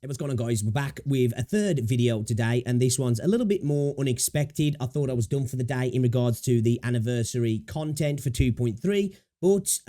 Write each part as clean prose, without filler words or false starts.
Hey, what's going on, guys? We're back with a third video today, and this one's a little bit more unexpected. I thought I was done for the day in regards to the anniversary content for 2.3, but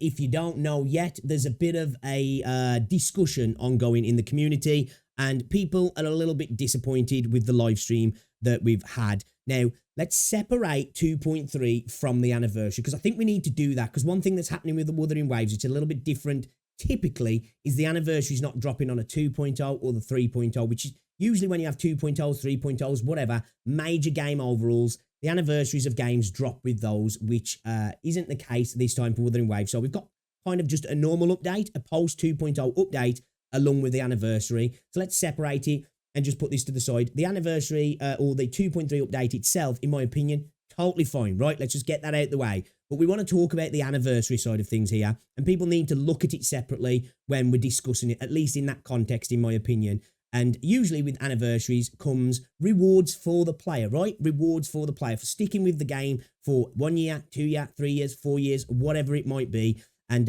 if you don't know yet, there's a bit of a discussion ongoing in the community, and people are a little bit disappointed with the live stream that we've had. Now, let's separate 2.3 from the anniversary, because I think we need to do that, because one thing that's happening with the Wuthering Waves, it's a little bit different typically, is the anniversary is not dropping on a 2.0 or the 3.0, which is usually when you have 2.0s, 3.0s, whatever, major game overhauls, the anniversaries of games drop with those, which isn't the case this time for Wuthering Waves. So we've got kind of just a normal update, a post 2.0 update, along with the anniversary. So let's separate it and just put this to the side. The anniversary or the 2.3 update itself, in my opinion, totally fine, right? Let's just get that out the way. But we want to talk about the anniversary side of things here, and people need to look at it separately when we're discussing it, at least in that context, in my opinion. And usually with anniversaries comes rewards for the player, right? Rewards for the player for sticking with the game for 1 year, 2 years, 3 years, 4 years, whatever it might be. And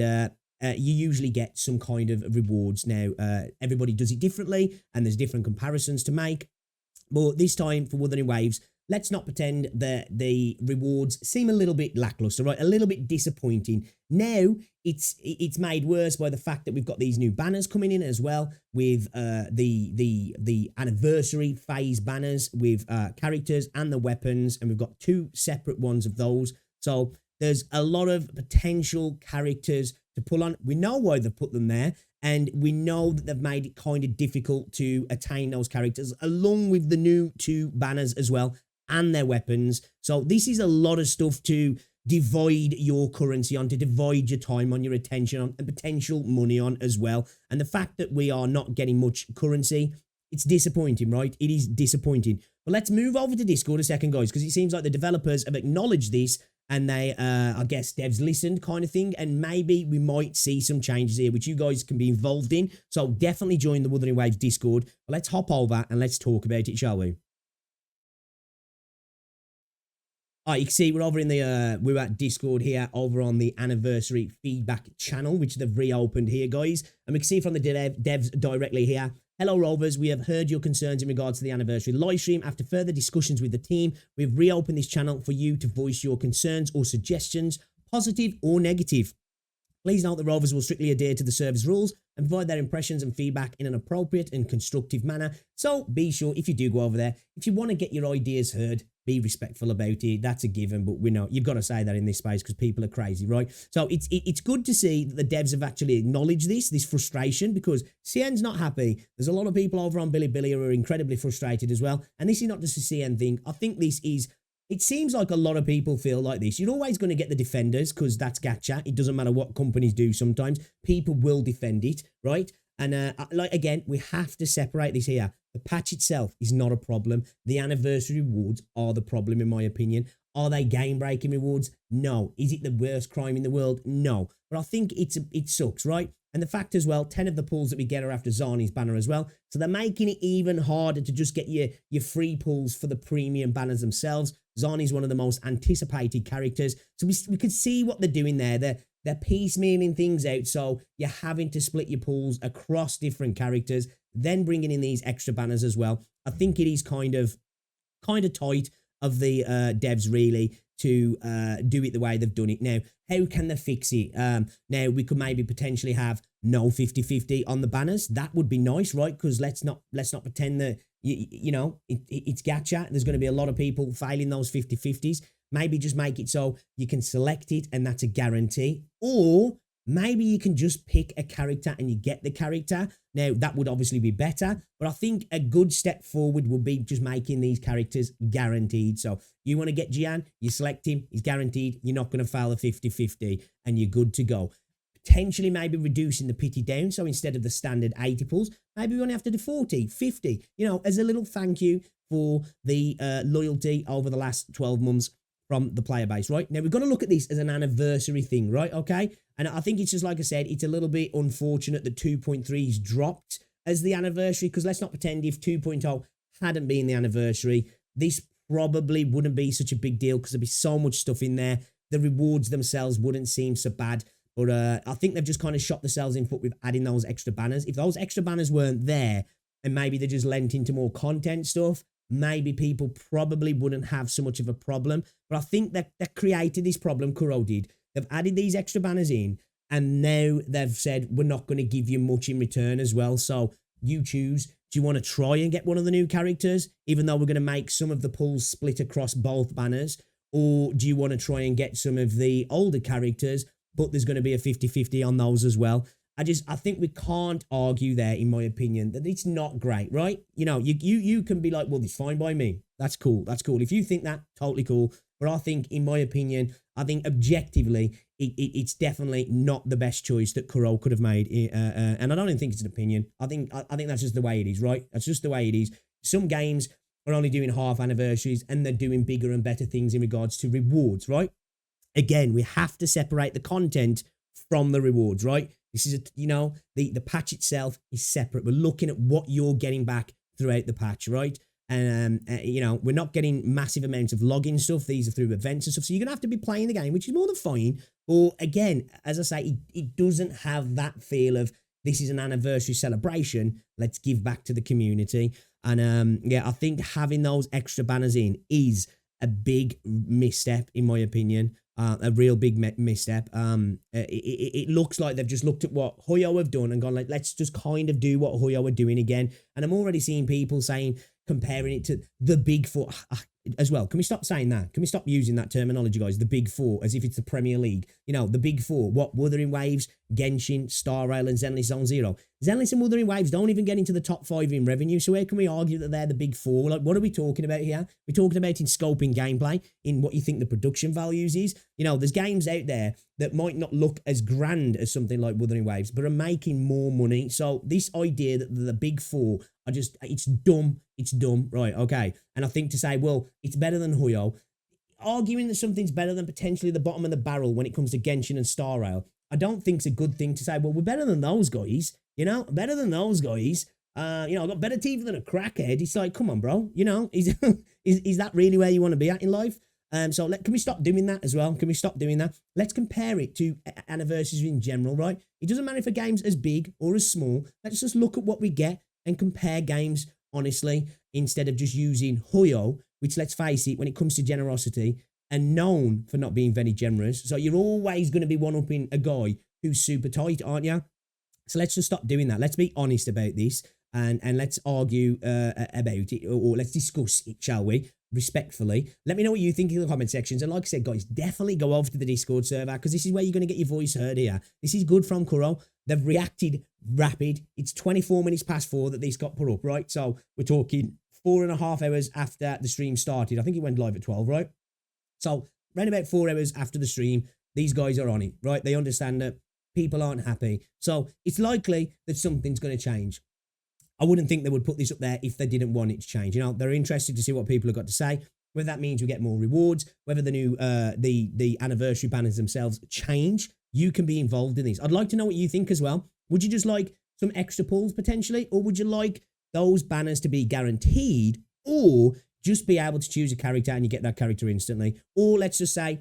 you usually get some kind of rewards. Now, everybody does it differently, and there's different comparisons to make. But this time for Wuthering Waves, let's not pretend that the rewards seem a little bit lackluster, right? A little bit disappointing. Now, it's made worse by the fact that we've got these new banners coming in as well, with the anniversary phase banners with characters and the weapons, and we've got 2 separate ones of those. So there's a lot of potential characters to pull on. We know why they've put them there, and we know that they've made it kind of difficult to attain those characters, along with the new 2 banners as well, and their weapons. So this is a lot of stuff to divide your currency on, to divide your time on, your attention on, and potential money on as well. And the fact that we are not getting much currency, it's disappointing, right? It is disappointing. But let's move over to Discord a second, guys, because it seems like the developers have acknowledged this, and they, I guess, devs listened kind of thing, and maybe we might see some changes here, which you guys can be involved in. So definitely join the Wuthering Waves Discord. But let's hop over and let's talk about it, shall we? All right, you can see we're over in the, we're at Discord here, over on the anniversary feedback channel, which they've reopened here, guys. And we can see from the devs directly here. Hello, Rovers. We have heard your concerns in regards to the anniversary live stream. After further discussions with the team, we've reopened this channel for you to voice your concerns or suggestions, positive or negative. Please note the Rovers will strictly adhere to the service rules and provide their impressions and feedback in an appropriate and constructive manner. So be sure, if you do go over there, if you want to get your ideas heard, be respectful about it. That's a given, but we know you've got to say that in this space because people are crazy, right? So it's good to see that the devs have actually acknowledged this frustration, because CN's not happy. There's a lot of people over on Bilibili who are incredibly frustrated as well. And this is not just a CN thing. I think this is... It seems like a lot of people feel like this. You're always going to get the defenders, because that's gacha. It doesn't matter what companies do sometimes. People will defend it, right? And like, again, we have to separate this here. The patch itself is not a problem. The anniversary rewards are the problem, in my opinion. Are they game-breaking rewards? No. Is it the worst crime in the world? No. But I think it sucks, right? And the fact as well, 10 of the pulls that we get are after Zani's banner as well. So they're making it even harder to just get your free pulls for the premium banners themselves. Zani's one of the most anticipated characters. So we could see what they're doing there. They're piecemealing things out. So you're having to split your pulls across different characters, then bringing in these extra banners as well. I think it is kind of tight of the devs, really, to do it the way they've done it. Now, how can they fix it? Now, we could maybe potentially have no 50-50 on the banners. That would be nice, right? Because let's not pretend that, you know, it's gacha. There's going to be a lot of people failing those 50-50s. Maybe just make it so you can select it and that's a guarantee. Or maybe you can just pick a character and you get the character. Now, that would obviously be better, but I think a good step forward would be just making these characters guaranteed. So you want to get Gian, you select him, he's guaranteed. You're not going to fail a 50-50 and you're good to go. Potentially maybe reducing the pity down. So instead of the standard 80 pulls, maybe we only have to do 40, 50, you know, as a little thank you for the loyalty over the last 12 months from the player base, right? Now, we've got to look at this as an anniversary thing, right? Okay. And I think it's just, like I said, it's a little bit unfortunate that 2.3's dropped as the anniversary, because let's not pretend if 2.0 hadn't been the anniversary, this probably wouldn't be such a big deal, because there'd be so much stuff in there. The rewards themselves wouldn't seem so bad. But I think they've just kind of shot themselves in foot with adding those extra banners. If those extra banners weren't there, and maybe they just lent into more content stuff, maybe people probably wouldn't have so much of a problem. But I think that created this problem, Kuro did. They've added these extra banners in, and now they've said, we're not going to give you much in return as well. So you choose. Do you want to try and get one of the new characters, even though we're going to make some of the pulls split across both banners? Or do you want to try and get some of the older characters, but there's going to be a 50-50 on those as well? I think we can't argue there, in my opinion, that it's not great, right? You know, you can be like, well, it's fine by me. That's cool. That's cool. If you think that, totally cool. But I think, in my opinion, I think objectively, it's definitely not the best choice that Kuro could have made. And I don't even think it's an opinion. I think that's just the way it is, right? That's just the way it is. Some games are only doing half anniversaries, and they're doing bigger and better things in regards to rewards, right? Again, we have to separate the content from the rewards, right? This is, the patch itself is separate. We're looking at what you're getting back throughout the patch, right? And, we're not getting massive amounts of login stuff. These are through events and stuff. So you're going to have to be playing the game, which is more than fine. Or again, as I say, it doesn't have that feel of this is an anniversary celebration. Let's give back to the community. And I think having those extra banners in is a big misstep, in my opinion. A real big misstep. It looks like they've just looked at what Hoyo have done and gone like, let's just kind of do what Hoyo are doing again. And I'm already seeing people saying, comparing it to the Big Four as well. Can we stop saying that? Can we stop using that terminology, guys? The Big Four, as if it's the Premier League. The Big Four. What? Wuthering Waves, Genshin, Star Rail, and Zenless Zone Zero. Zenless and Wuthering Waves don't even get into the top 5 in revenue. So where can we argue that they're the Big Four? Like, what are we talking about here? We're talking about in scoping gameplay, in what you think the production values is. There's games out there that might not look as grand as something like Wuthering Waves, but are making more money. So this idea that the Big Four are just, it's dumb. It's dumb, right? Okay. And I think to say, well, it's better than Hoyo, arguing that something's better than potentially the bottom of the barrel when it comes to Genshin and Star Rail, I don't think it's a good thing to say, well, we're better than those guys, better than those guys. I've got better teeth than a crackhead. It's like, come on, bro. Is that really where you want to be at in life? So can we stop doing that as well? Can we stop doing that? Let's compare it to anniversaries in general, right? It doesn't matter if a game's as big or as small. Let's just look at what we get and compare games honestly, instead of just using Hoyo, which, let's face it, when it comes to generosity, are known for not being very generous. So you're always going to be one-upping a guy who's super tight, aren't you? So let's just stop doing that. Let's be honest about this and let's argue about it, or let's discuss it, shall we? Respectfully. Let me know what you think in the comment sections. And like I said, guys, definitely go over to the Discord server, because this is where you're going to get your voice heard here. This is good from Kuro. They've reacted rapid. It's 24 minutes past 4 that this got put up, right? So we're talking 4.5 hours after the stream started. I think it went live at 12, right? So around about 4 hours after the stream, these guys are on it, right? They understand that people aren't happy. So it's likely that something's going to change. I wouldn't think they would put this up there if they didn't want it to change. They're interested to see what people have got to say, whether that means we get more rewards, whether the new the anniversary banners themselves change. You can be involved in this. I'd like to know what you think as well. Would you just like some extra pulls potentially, or would you like those banners to be guaranteed, or just be able to choose a character and you get that character instantly? Or let's just say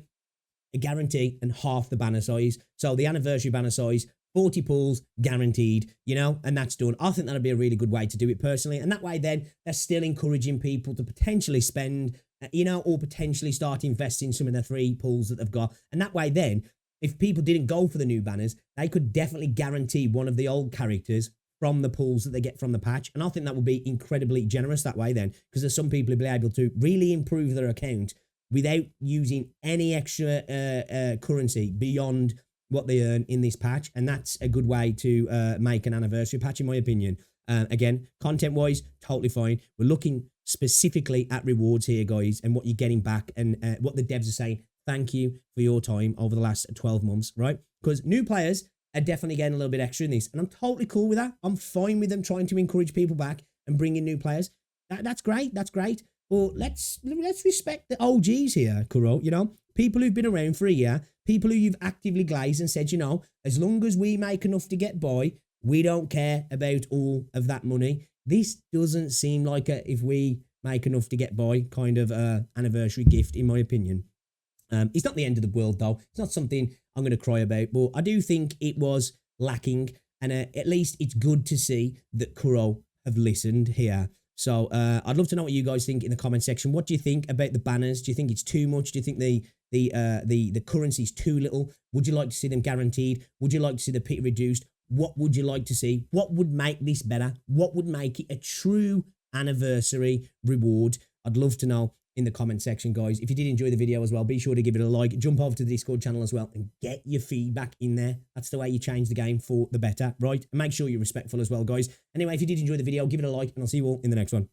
a guarantee and half the banner size. So the anniversary banner size, 40 pulls guaranteed, and that's done. I think that'd be a really good way to do it personally. And that way then they're still encouraging people to potentially spend, or potentially start investing some of their free pulls that they've got. And that way then, if people didn't go for the new banners, they could definitely guarantee one of the old characters from the pulls that they get from the patch. And I think that would be incredibly generous that way then, because there's some people who'll be able to really improve their account without using any extra currency beyond what they earn in this patch. And that's a good way to make an anniversary patch, in my opinion. Again, content-wise, totally fine. We're looking specifically at rewards here, guys, and what you're getting back, and what the devs are saying. Thank you for your time over the last 12 months, right? Because new players are definitely getting a little bit extra in this, and I'm totally cool with that. I'm fine with them trying to encourage people back and bring in new players. That's great. That's great. But let's respect the OGs here, Kuro. People who've been around for a year, people who you've actively glazed and said, as long as we make enough to get by, we don't care about all of that money. This doesn't seem like a if we make enough to get by kind of anniversary gift, in my opinion. It's not the end of the world, though. It's not something I'm going to cry about. But I do think it was lacking, and at least it's good to see that Kuro have listened here. So I'd love to know what you guys think in the comment section. What do you think about the banners? Do you think it's too much? Do you think the currency is too little? Would you like to see them guaranteed? Would you like to see the pit reduced? What would you like to see? What would make this better? What would make it a true anniversary reward? I'd love to know in the comment section, guys. If you did enjoy the video as well, be sure to give it a like, jump over to the Discord channel as well, and get your feedback in there. That's the way you change the game for the better, right? And make sure you're respectful as well, guys. Anyway, if you did enjoy the video, give it a like, and I'll see you all in the next one.